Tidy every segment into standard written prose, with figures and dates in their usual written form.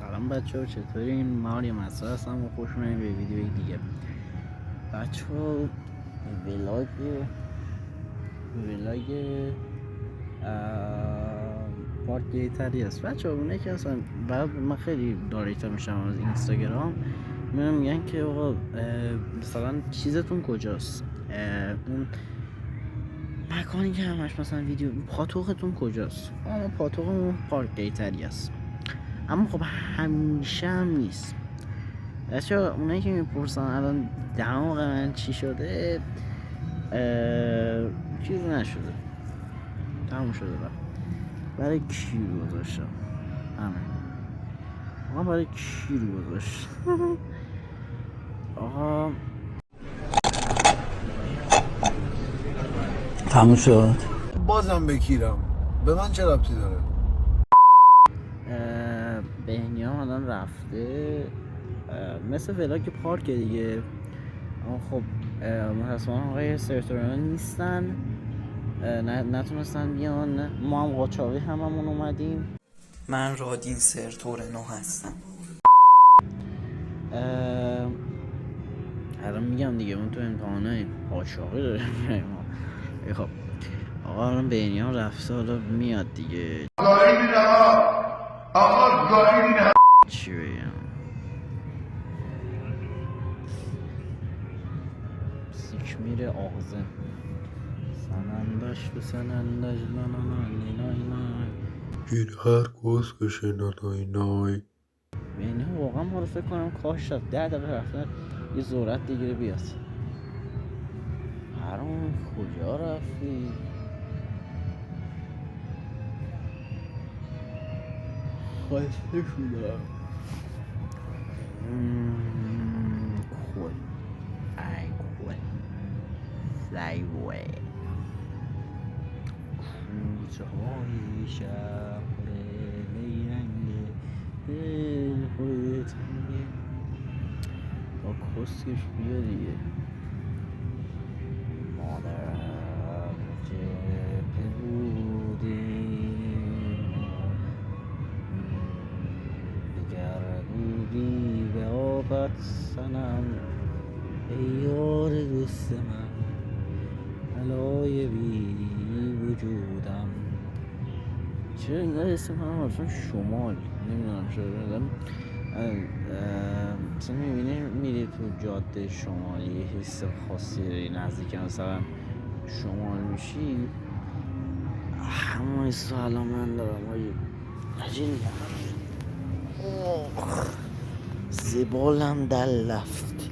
سلام بچه ها، چطورین؟ من آریا مسئول هستم و خوش اومدین به ویدیوی دیگه. بچه ها ولاگ پارک دیتری هست. بچه ها اونه که اصلا بعد من خیلی داریتا میشم از اینستاگرام، میگن که آقا مثلا چیزتون کجاست، اون مکانی که همش مثلا ویدیو پاتوقتون کجاست. اما پاتوقمون پارک دیتری هست، اما خب همیشه هم نیست. بچه اونایی که میپرسن الان دماغ من چی شده، چیزی نشده، تموم شده. برای کی رو گذاشتم؟ همین آقا برای کی رو گذاشت؟ آقا تموم شد. بازم بکیرم، به من چه ربطی داره؟ بهنیام الان رفته مثل ولاگ پارک دیگه. اما خب متاسفانه آقای سرتوران نیستن، نتونستن بیان. ما هم قاچاقی هممون اومدیم. من رادین سرتورنو هستم. الان میگم دیگه، اون تو امتحانه قاچاقی داره. خب آقا الان بهنیام رفته، حالا میاد دیگه. چی بگم؟ سیک میره آغزه سنندش به سنندش این هر گوز کشه نای نای. بهنیام واقعا ما رو فکر کنم کاش رفت 10 دقیقه رفتن یه ذرت دیگه بیاد. هرون کجا رفتی؟ خسته شدم. کل ای کل فلایوی کوچه های شهر نیرنگه دل خود تنگه. با کسکش بیا دیگه. مادرم جبه بودیم، بگر بودی به آبت سنم، ای یار دوست من علای بی وجودم. چرا اینقدر اسم من اصلا شمال نمیدونم چرا مثلا میبینی میری تو جاده شمالی یه حس خاصی داری، نزدیک مثلا شمال میشی، همون حس الان من دارم. عجیل زبالم در لفت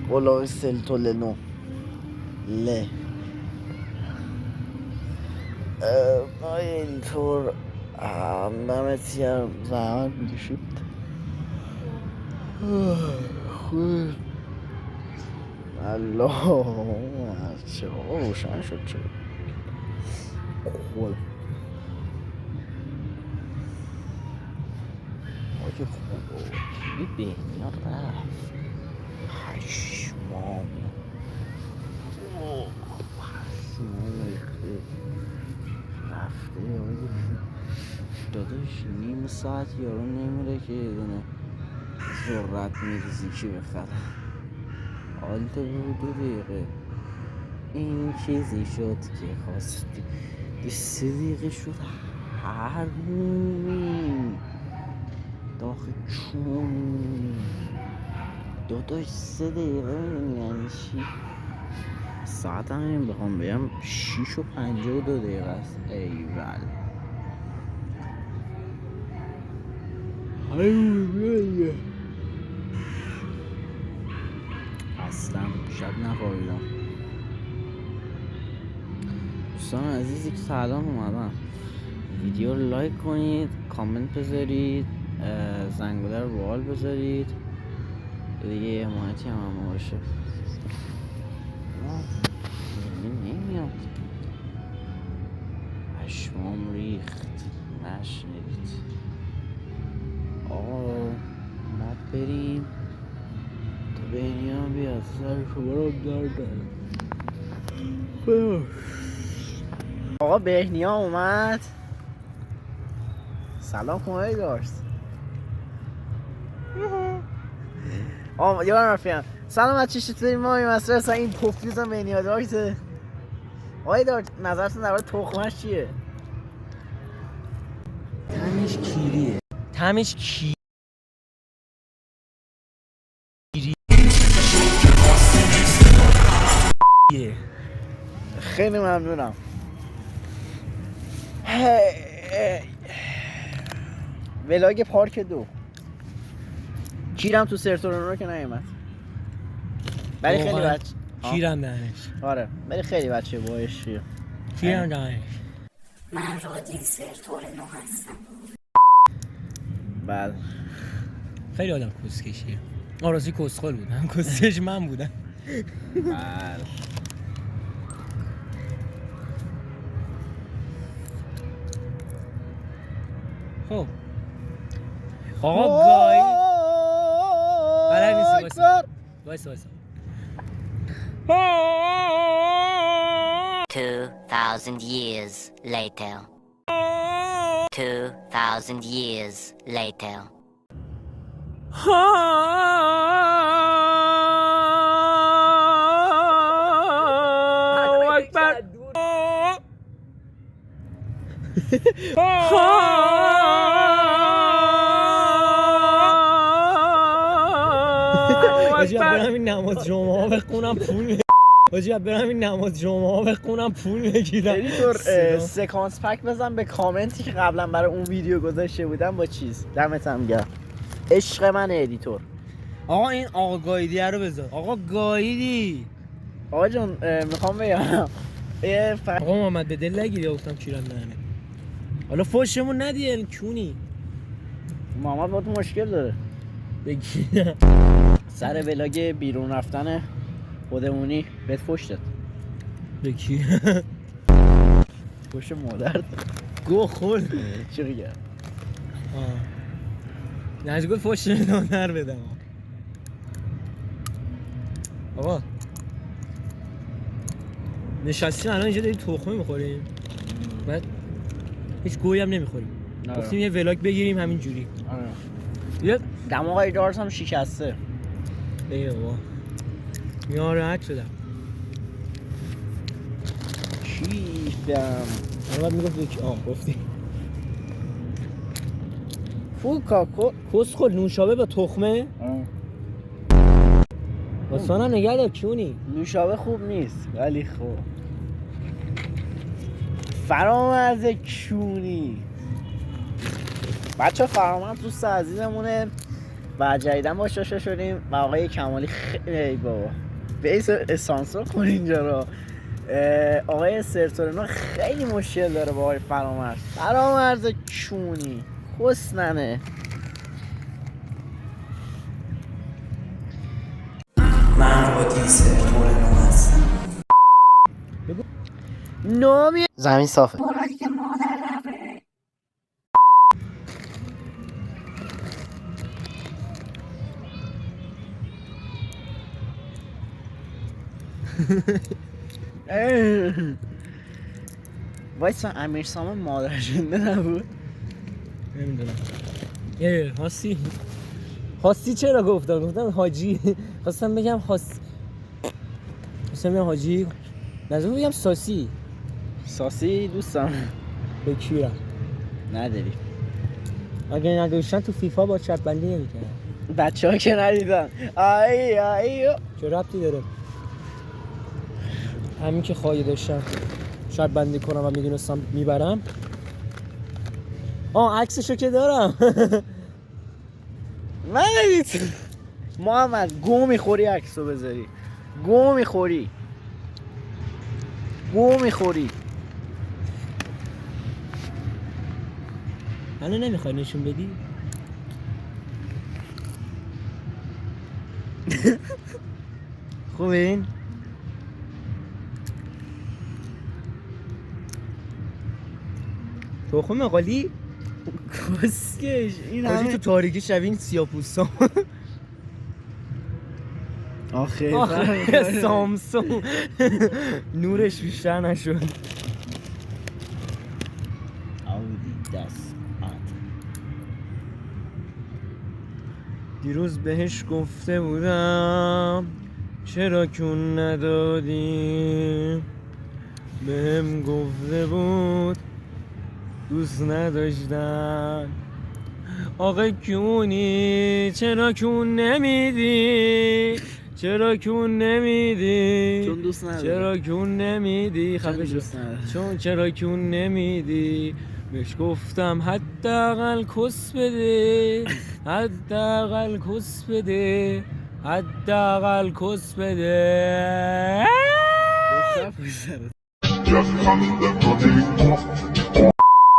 قلای سلتولنو له اینطور همدمت گرم، زحمت میکشید. خود الله چه روشن شد. چه خود آجه خود این بهنیان رفت پشمام رفته. داداش نیم ساعت یارو نمیره که یه دونه ذرت میریزی که بخره. حالت بود 2 دقیقه این چیزی شد که خواستی، 3 دقیقه شد هر مومی داخل چون. داداش 3 دقیقه یعنی چی؟ ساعت هم بخوام بگم 6:52 است. ایول اصلا شب نخوابیدم. دوستان عزیزی که سلام اومدم، ویدیو رو لایک کنید، کامنت بذارید، زنگوله رو روال بذارید دیگه، حمایتی هم باشه. نمیاد پشمام ریخت نشنید. ما بریم تا بهنیام بیاد، سر شما رو دردن. آقا بهنیام اومد. سلام کمایی داشت. یادم رفیقم سلام از چی چطوری ما میمسته اصلا این پوفیوزم به نیاداکته آقای دار نظرتون در مورد تخمش چیه؟ تمش کیریه تمش کیریه خیلی ممنونم ولاگ پارک 2 کیرم تو سرتورن رو که نیومد ولی خیلی بچه کیرم دهنش آره ولی خیلی بچه باعثیه کیرم دهنش من رادین سرتورنو هستم. بله خیلی آدم کسکشیه آرازی کسخل بودم کسکش من بودم بله خب آقا گای بلد نیستی وایسا 2,000 years later. 2,000 years later. آجی برم این نماز جمعه بخونم پول آجی برم این نماز جمعه بخونم پول بگیرم ادیتور سکانس پک بزن به کامنتی که قبلا برای اون ویدیو گذاشته بودم با چیز دمتم گرم عشق من ادیتور آقا این آقا گایدی رو بذار آقا گایدی آقا جون میخوام بگم آقا محمد به دل نگیری گفتم کیرم دهنه حالا فوشمون ندی کونی محمد با تو مشکل داره بگیرم سر ولاگ بیرون رفتن خودمونی بهت فوش داد بگیرم فوش مادر گو خور چی میگه نجگل فوش نر بدم آقا نشستیم الان اینجا داریم تخمه میخوریم بعد هیچ گویی هم نمیخوریم گفتیم یه ولاگ بگیریم همین جوری یه دماغ دارت هم شکسته ای بابا ناراحت شدم کیفم بعد میگفت یکی گفتی فوکا کس خود نوشابه با تخمه واسانا نگه دار کیونی نوشابه خوب نیست ولی خوب فرامرز کیونی بچه فرامرز دوست عزیزمونه و جدیدن باش آشنا شدیم و آقای کمالی خیلی بابا بیس اسانسور کن اینجا رو آقای سرتورنو خیلی مشکل داره با آقای فرامرز کیونی حسننه من رادین سرتورنو هستم. نامی زمین صافه وایسا امیر سامان مادر جنده نبود نمیدونم هاستی چرا گفتم حاجی خواستم بگم خواستم بگم حاجی نظرم بگم ساسی دوستم به کیرم نداری اگه نداشتن تو فیفا با شرط بندی نمی‌کردن بچه ها که ندیدن آی چه ربطی داره همین که خواهی داشتم شرط بندی کنم و میدونستم میبرم عکسشو که دارم من ندید محمد گو میخوری عکسو بذاری گو میخوری منو نمیخوای نشون بدی؟ خوبه این؟ تخم قالی؟ کسکش این حاجی همه تو تاریکی شبین سیاپوستا آخه سامسون نورش بیشتر نشد آودی دست دیروز بهش گفته بودم چرا کون ندادی، بهم گفته بود دوست نداشتن. آقا کونی چرا کون نمیدی، چرا کون نمیدی، چون دوست نداره. چرا کون نمیدی، چون خفه شو. دوست نداره. چون چرا کون نمیدی، بهش گفتم حداقل کس بده، حداقل کس بده، حداقل کس بده. دختر پشت سرت.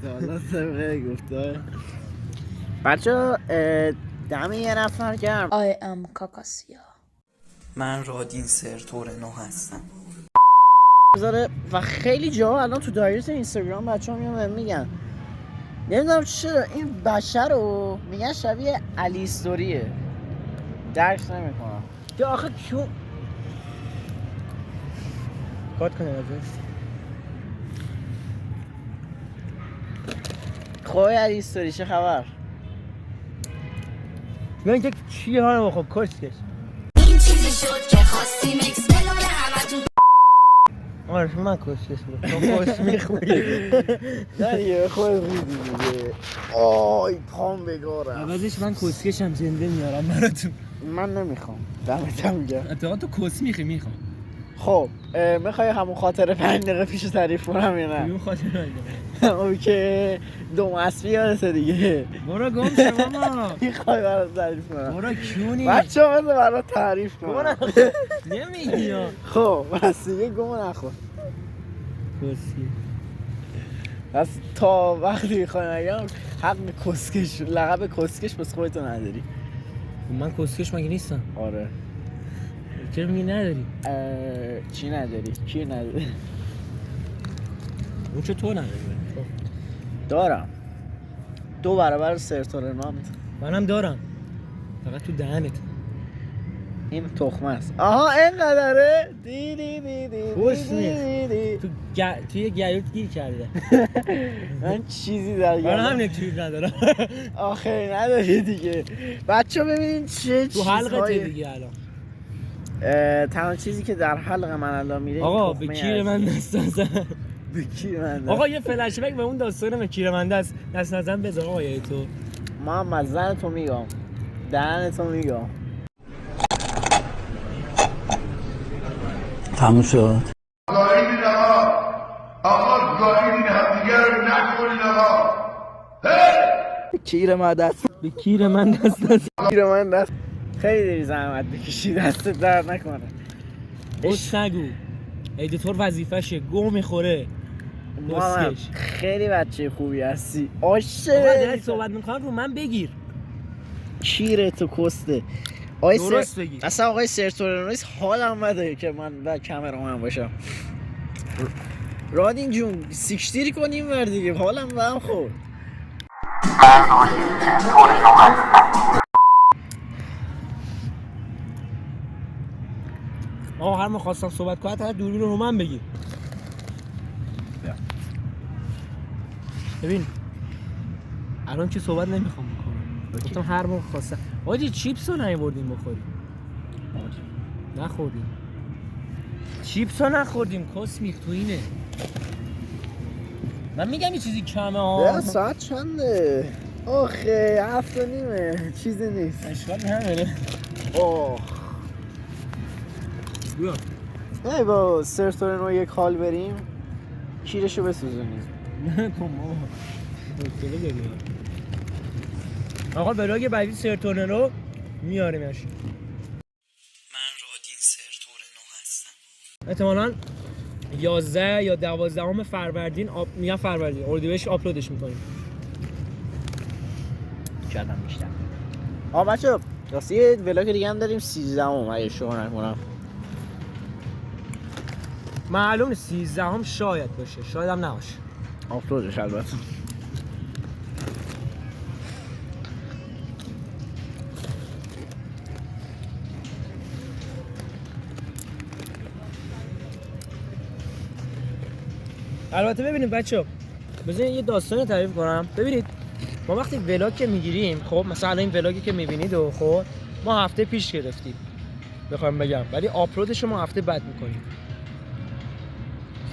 حالا طبقه گفتار بچه دم یه نفر گرم. I am کاکاسیا. من رادین سرتورنو هستم. بذاره و خیلی جا الان تو دایرکت اینستاگرام بچه ها میان میگن نمیدونم چرا این بشر رو میگن شبیه علی استوریه. درک نمیکنم که آخه کیو کات کنه ازش. خواه علی استوری چه خبر؟ ببین که چی حالا بخواب کشکش. این چیزی شد که خواستیم اکسپلور همتون. آره من کشکش بودم تو خوش میخوری. نه یه خود میدی دیگه. آی پام بگارم. عوضش من کسکشم زنده میارم براتون. من نمیخوام دمتم میگم. اتفاقا تو کس میخوام. خب میخوای همون خاطر 5 دقیقه پیش تعریف کنم یا نه؟ اون خاطر اوکی دوم اسبی یادته دیگه. برو گم شو ماما. میخوای برات تعریف کنم؟ برو کیونی. بچه ها بذار برات تعریف کنم. نمیگی ها. خب بس دیگه گم نخور. کسی. بس تا وقتی میخوای نگم حق کسکش لقب کسکش بس خودتو نداری. من کسکش مگه نیستم؟ آره. چرا میگی نداری؟ چی نداری؟ کی نداری؟ اون چه تو نداری؟ دارم 2 برابر سرتورنام. منم دارم فقط تو دهنت. این تخمه است. آها اینقدره دی دی دی دی خوش دی دی دی. توی گیوت گیر کرده. من چیزی در من هم توی ندارم. آخه نداری دیگه. بچه ببینین چه تو حلقته دیگه الان. تنها چیزی که در حلق من الان میره آقا به کیر من دست نزن. به کیر من آقا یه فلش بک به اون داستان به کیر من دست نزن بذار آقا تو. محمد زن تو میگم دهن تو میگم. تموم شد. گاهیدین آقا گاهیدین همدیگه رو نکنید آقا. کیر من دست به کیر من دست نزن. کیر من دست خیلی داری زحمت بکشی دستت درد نکنه. بس نگو ادیتور وظیفشه گو میخوره. محمد خیلی بچه خوبی هستی. عاشق آقا داری صحبت میکنم رو من بگیر. کیره تو کسته. درست بگی. اصلا آقای سرتورنویس حالم بده که من و کامرامن باشم. رادین جون سیکشتیری کنیم ور دیگه حالم به هم خورد. آقا هر ما خواستم صحبت کنم تا دوربین رو من بگیر. ببین الان که صحبت نمیخوام بکنم. گفتم هر موقع خواستم. آجی چیپس رو نیاوردیم بخوریم. نخوردیم. چیپس رو نخوردیم کس تو اینه. من میگم یه چیزی کمه ها. ساعت چنده؟ آخه 7:30 چیزی نیست. اشکال نداره. اوه بیا. نه با سرتورنو یک حال بریم کیرشو بسوزونیم. نه کن بابا. حوصله داری. آقا ولاگ بعدی سرتورنو میاریمش. من رادین سرتورنو هستم. احتمالاً 11 یا 12 فروردین میگم فروردین اردیبهشت آپلودش میکنیم. شاید هم بیشتر. بچه راستی یه ولاگ دیگه هم داریم 13 اگه شما نکنم. معلوم 13 شاید باشه شاید هم نباشه. آپلودش البته. البته ببینید بچه‌ها بذارین یه داستانی تعریف کنم. ببینید ما وقتی ولاگ که میگیریم، خب مثلا این ولاگی که میبینید و خب ما هفته پیش گرفتیم بخوام بگم، ولی آپلودش رو ما هفته بعد میکنیم.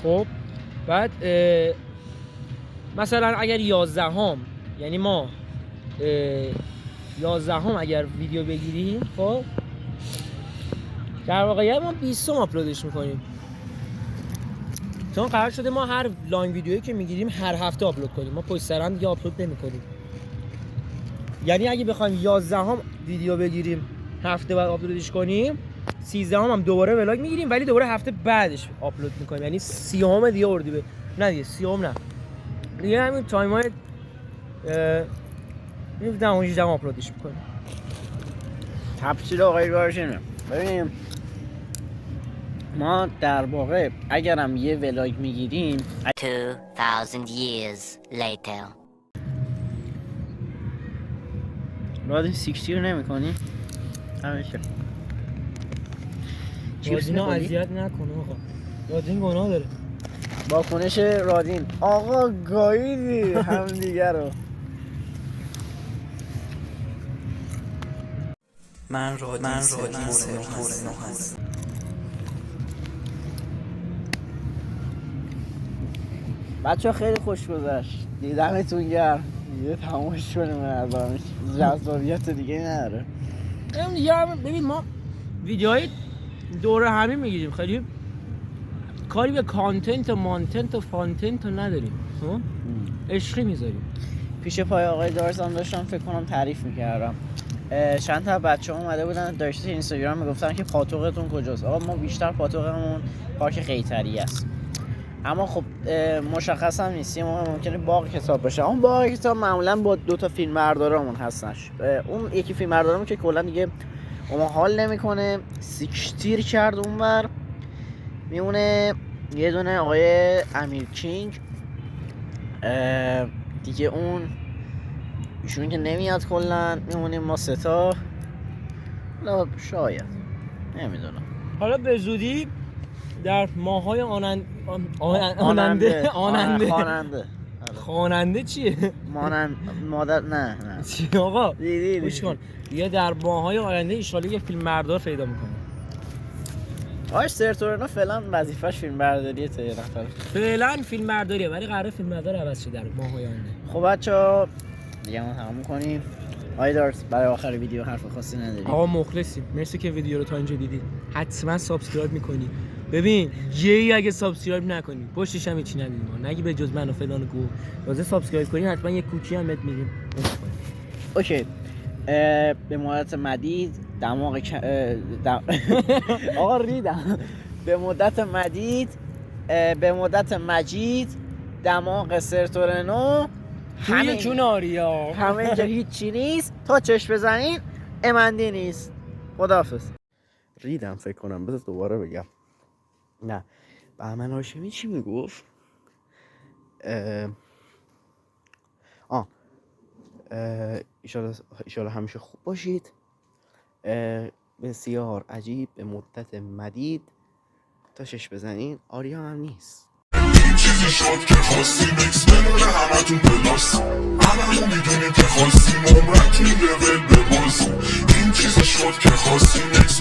خب بعد مثلا اگر 11 یعنی ما 11 اگر ویدیو بگیریم، خب در واقعیت ما 20 آپلودش میکنیم، چون قرار شده ما هر لانگ ویدیویی که میگیریم هر هفته آپلود کنیم، ما پشت سر هم دیگه آپلود نمیکنیم. یعنی اگه بخوایم 11 ویدیو بگیریم هفته بعد آپلودش کنیم، 13 هم دوباره ولاگ میگیریم ولی دوباره هفته بعدش آپلود میکنیم، یعنی 30 دیگه اردیبهشت، نه دیگه 30 نه دیگه، همین تایم‌های 17 آپلودش میکنیم. تفصیل آقای گارشینه. ببینیم ما در واقع اگرم یه ولاگ میگیریم 2000 years later. رادین 60 رو نمی کنی؟ همیشه رادین رو اذیت نکنه آقا، رادین گناه داره. واکنش رادین آقا گاییدی هم دیگه رو. من رادین سرتور هستم. بچه خیلی خوش گذشت، دیدمتون گرم. یه تمامش کنیم از آنش جذابیت دیگه نداره. این دیگه ببین ما ویدیوهای دوره همی میگیریم، خیلی کاری به کانتنت و مانتنت و فانتنت رو نداریم، عشقی میذاریم. پیش پای آقای دارس هم داشتم فکر کنم تعریف میکردم، چند تا بچه ها اومده بودن داشته اینستاگرام میگفتن که پاتوقتون کجاست. آقا ما بیشتر پاتوقمون پارک قیطری است، اما خب مشخص هم نیست، ما ممکنه باغ کتاب باشه. اون باغ کتاب معمولا با 2 فیلم بردارمون هستنش. اون یکی فیلم بردارمون که کلا دیگه اون حال نمیکنه، سیکشتیر کرد اونور، میمونه یه دونه آقای امیر کینگ دیگه، اون ایشون که نمیاد کلا، میمونیم ما 3 تا. شاید نمیدونم، حالا به زودی در ماهای خواننده چیه؟ مادر نه چی آقا؟ دیدی گوش کن، دیگه در ماهای آینده ایشالا یه فیلم بردار پیدا میکنه. آقای سرتورنو فعلا وظیفش فیلم برداریه تا یه نفر. فعلا فیلم برداریه ولی قراره فیلم بردار عوض شه در ماهای آینده. خب بچه‌ها دیگه ما تموم کنیم. آقای دارس برای آخر ویدیو حرف خاصی نداری؟ آقا مخلصیم، مرسی که ویدیو رو تا اینجا دیدید. حتما سابسکرایب میکنی. ببین جی اگه سابسکرایب نکنی پشتش هم هیچی نمیدیم، نگی به جز من و فلان گو. لازم سابسکرایب کنی، حتما یه کوکی هم بهت میدیم. اوکی. به مدت مدید دماغ آقا ریدم. به مدت مجید دماغ سرتورنو همه چون آریا، همه اینجا هیچی نیست، تا چشم بزنین امندی نیست. خداحافظ. ریدم فکر کنم، بذار دوباره بگم. نه بهمن هاشمی چی میگفت؟ ایشالا همیشه خوب باشید. بسیار عجیب، به مدت مدید تا چشم بزنین. آریا هم نیست. چیزی شد که خواستیم اکس بدون همه تو پلاس، همه میدونیم که خواستیم عمرک این لول ببازیم. این چیزی شد که خواستیم اکس